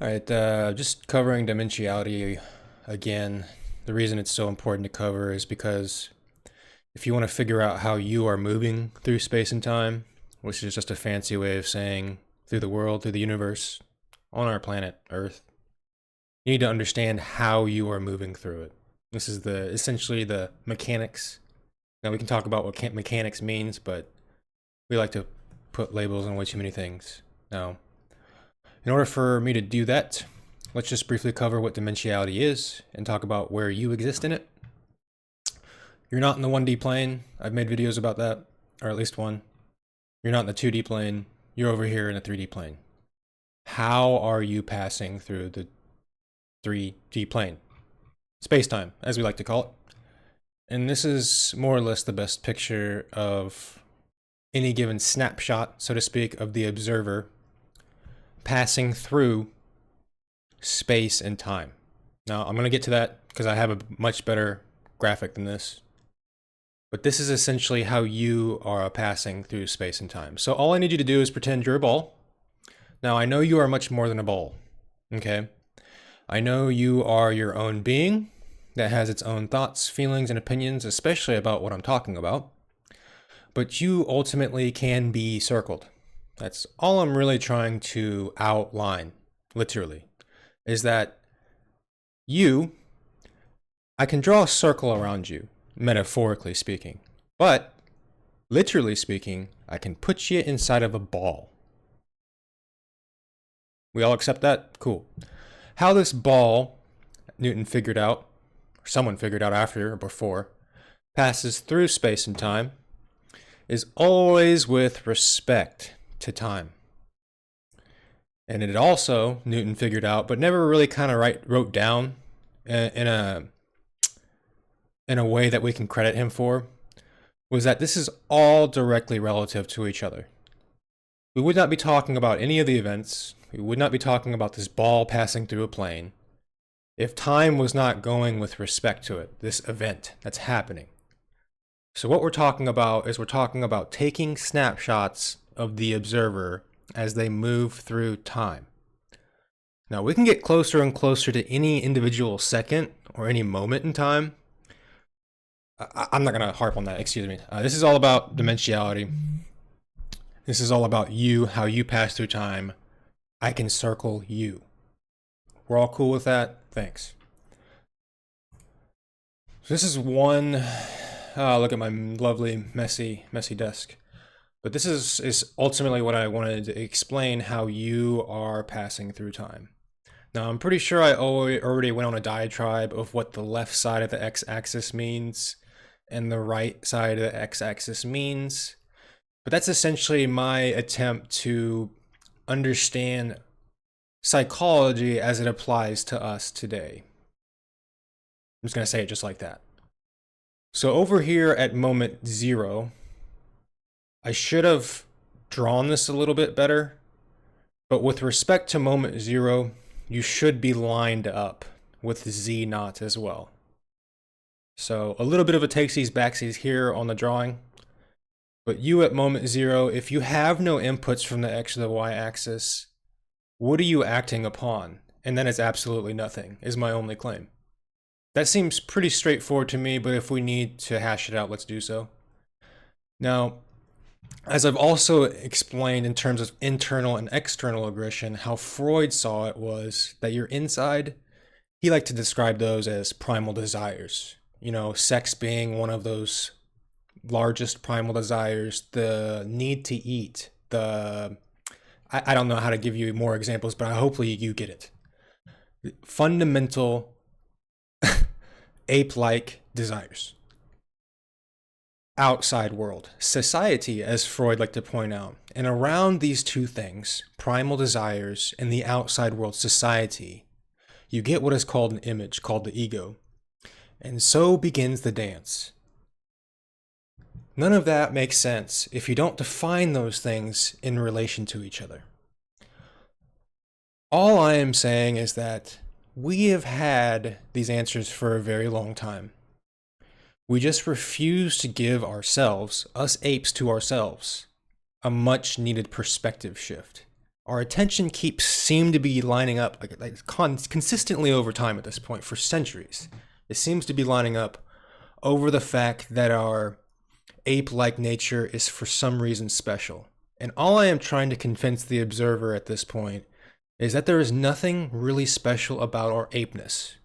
All right, just covering dimensionality again. The reason it's so important to cover is because if you want to figure out how you are moving through space and time, which is just a fancy way of saying through the world, through the universe, on our planet Earth, you need to understand how you are moving through it. This is essentially the mechanics. Now we can talk about what mechanics means, but we like to put labels on way too many things. Now, in order for me to do that, let's just briefly cover what dimensionality is and talk about where you exist in it. You're not in the 1D plane. I've made videos about that, or at least one. You're not in the 2D plane. You're over here in the 3D plane. How are you passing through the 3D plane? Space-time, as we like to call it. And this is more or less the best picture of any given snapshot, so to speak, of the observer passing through space and time. Now, I'm going to get to that because I have a much better graphic than this. But this is essentially how you are passing through space and time. So all I need you to do is pretend you're a ball. Now, I know you are much more than a ball, okay? I know you are your own being that has its own thoughts, feelings, and opinions, especially about what I'm talking about. But you ultimately can be circled. That's all I'm really trying to outline, literally, is that I can draw a circle around you, metaphorically speaking, but literally speaking, I can put you inside of a ball. We all accept that? Cool. How this ball, Newton figured out, or someone figured out after or before, passes through space and time is always with respect to time. And it also, Newton figured out, but never really kind of wrote down in a way that we can credit him for, was that this is all directly relative to each other. We would not be talking about any of the events, we would not be talking about this ball passing through a plane, if time was not going with respect to it, this event that's happening. So what we're talking about is we're talking about taking snapshots of the observer as they move through time. Now we can get closer and closer to any individual second or any moment in time. I'm not going to harp on that, excuse me. This is all about dimensionality. This is all about you, how you pass through time. I can circle you. We're all cool with that? Thanks. So this is one, look at my lovely, messy desk. But this is ultimately what I wanted to explain, how you are passing through time. Now, I'm pretty sure I already went on a diatribe of what the left side of the x-axis means and the right side of the x-axis means. But that's essentially my attempt to understand psychology as it applies to us today. I'm just going to say it just like that. So over here at moment 0, I should have drawn this a little bit better, but with respect to moment 0, you should be lined up with Z naught as well. So a little bit of a takesies backsies here on the drawing, but you at moment 0, if you have no inputs from the X or the Y axis, what are you acting upon? And then it's absolutely nothing, is my only claim. That seems pretty straightforward to me, but if we need to hash it out, let's do so. Now, as I've also explained in terms of internal and external aggression, how Freud saw it was that your inside, he liked to describe those as primal desires. You know, sex being one of those largest primal desires, the need to eat, I don't know how to give you more examples, but hopefully you get it. Fundamental ape-like desires. Outside world, society, as Freud liked to point out. And around these two things, primal desires and the outside world, society, you get what is called an image, called the ego. And so begins the dance. None of that makes sense if you don't define those things in relation to each other. All I am saying is that we have had these answers for a very long time. We just refuse to give ourselves, us apes to ourselves, a much needed perspective shift. our attention seem to be lining up consistently over time at this point for centuries. It seems to be lining up over the fact that our ape-like nature is for some reason special. And all I am trying to convince the observer at this point is that there is nothing really special about our apeness.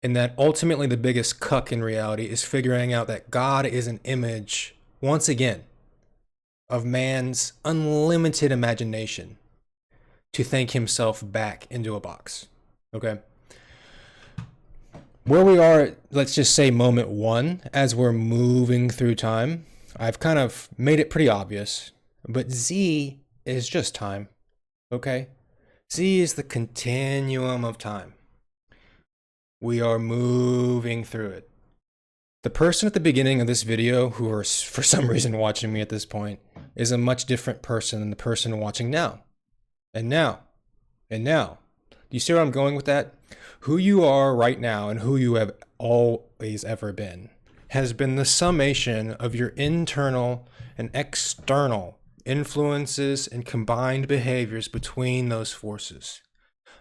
And that ultimately the biggest cuck in reality is figuring out that God is an image, once again, of man's unlimited imagination to think himself back into a box. Okay? Where we are, let's just say moment one, as we're moving through time, I've kind of made it pretty obvious, but Z is just time. Okay? Z is the continuum of time. We are moving through it. The person at the beginning of this video, who are for some reason watching me at this point, is a much different person than the person watching now. And now. And now. Do you see where I'm going with that? Who you are right now and who you have always ever been has been the summation of your internal and external influences and combined behaviors between those forces.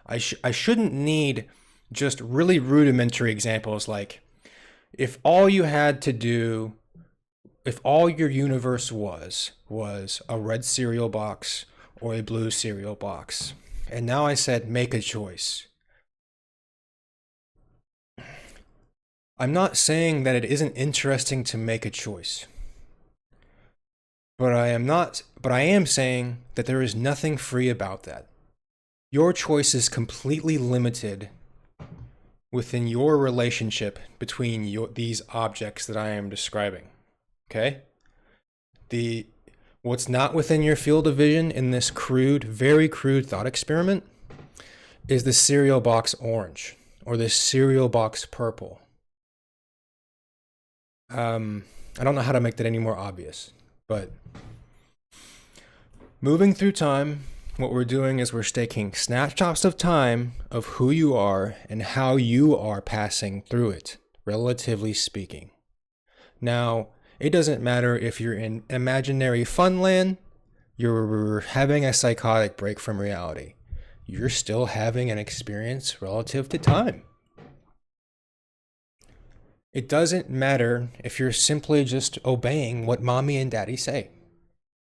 I shouldn't need just really rudimentary examples like, if all you had to do, if all your universe was a red cereal box or a blue cereal box, and now I said make a choice. I'm not saying that it isn't interesting to make a choice. But I am saying that there is nothing free about that. Your choice is completely limited within your relationship between these objects that I am describing. Okay? What's not within your field of vision in this crude, very crude thought experiment is the cereal box orange or the cereal box purple. I don't know how to make that any more obvious, but moving through time, what we're doing is we're taking snapshots of time of who you are and how you are passing through it, relatively speaking. Now, it doesn't matter if you're in imaginary fun land, you're having a psychotic break from reality. You're still having an experience relative to time. It doesn't matter if you're simply just obeying what mommy and daddy say.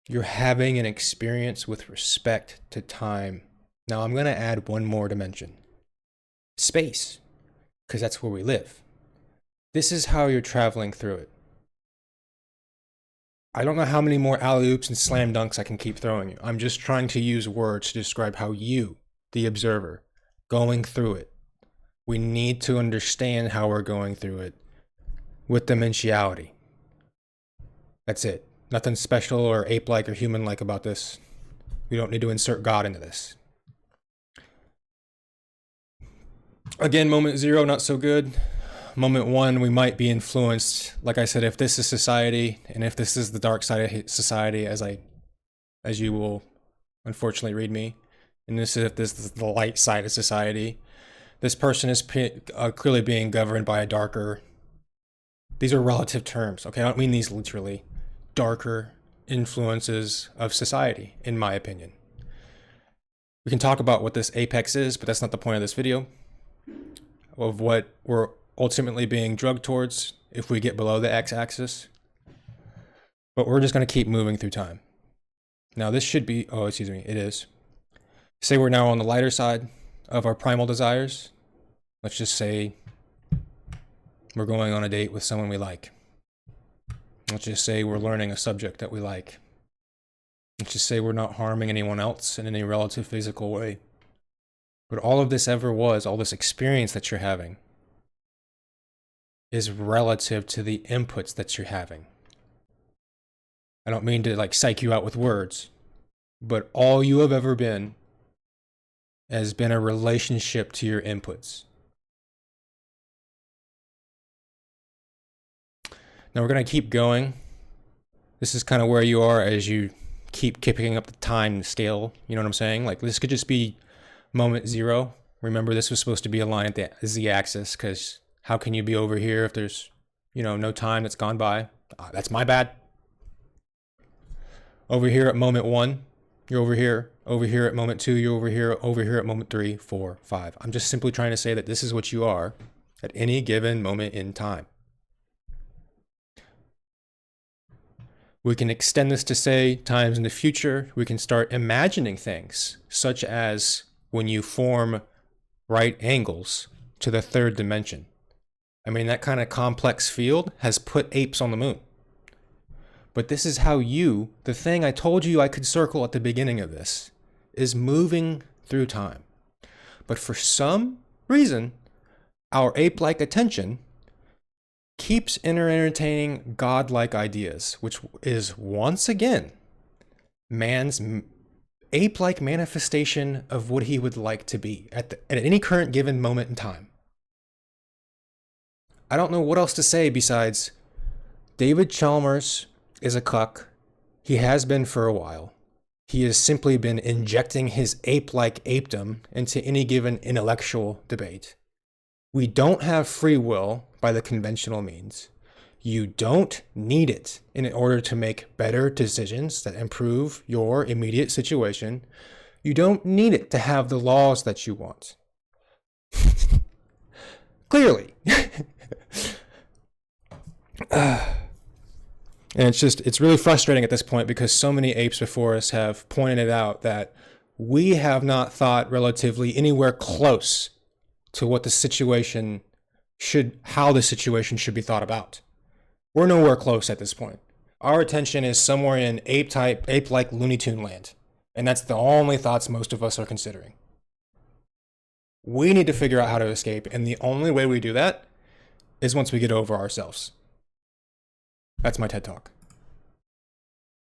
You're having an experience with respect to time. Now I'm going to add one more dimension. Space, because that's where we live. This is how you're traveling through it. I don't know how many more alley-oops and slam dunks I can keep throwing you. I'm just trying to use words to describe how you, the observer, going through it. We need to understand how we're going through it with dimensionality. That's it. Nothing special or ape-like or human-like about this. We don't need to insert God into this. Again, moment zero, not so good. Moment one, we might be influenced. Like I said, if this is society, and if this is the dark side of society, as you will unfortunately read me, and if this is the light side of society, this person is clearly being governed by a darker, these are relative terms, okay? I don't mean these literally. Darker influences of society, in my opinion. We can talk about what this apex is, but that's not the point of this video. Of what we're ultimately being drugged towards if we get below the x-axis. But we're just going to keep moving through time. Now this should be, it is. Say we're now on the lighter side of our primal desires. Let's just say we're going on a date with someone we like. Let's just say we're learning a subject that we like. Let's just say we're not harming anyone else in any relative physical way. But all of this ever was, all this experience that you're having, is relative to the inputs that you're having. I don't mean to psych you out with words, but all you have ever been has been a relationship to your inputs. Now we're going to keep going. This is kind of where you are as you keep picking up the time scale. You know what I'm saying? This could just be moment zero. Remember, this was supposed to be a line at the z-axis, because how can you be over here if there's, no time that's gone by? That's my bad. Over here at moment one, you're over here at moment 2, you're over here at moment 3, 4, 5. I'm just simply trying to say that this is what you are at any given moment in time. We can extend this to say times in the future. We can start imagining things, such as when you form right angles to the third dimension. I mean, that kind of complex field has put apes on the moon. But this is how you, the thing I told you I could circle at the beginning of this, is moving through time. But for some reason, our ape-like attention keeps entertaining godlike ideas, which is once again man's ape-like manifestation of what he would like to be at any current given moment in time. I don't know what else to say besides David Chalmers is a cuck. He has been for a while. He has simply been injecting his ape-like apedom into any given intellectual debate. We don't have free will by the conventional means. You don't need it in order to make better decisions that improve your immediate situation. You don't need it to have the laws that you want. Clearly. And it's really frustrating at this point because so many apes before us have pointed it out that we have not thought relatively anywhere close to what the situation how the situation should be thought about. We're nowhere close at this point. Our attention is somewhere in ape-like Looney Tune land. And that's the only thoughts most of us are considering. We need to figure out how to escape, and the only way we do that is once we get over ourselves. That's my TED Talk.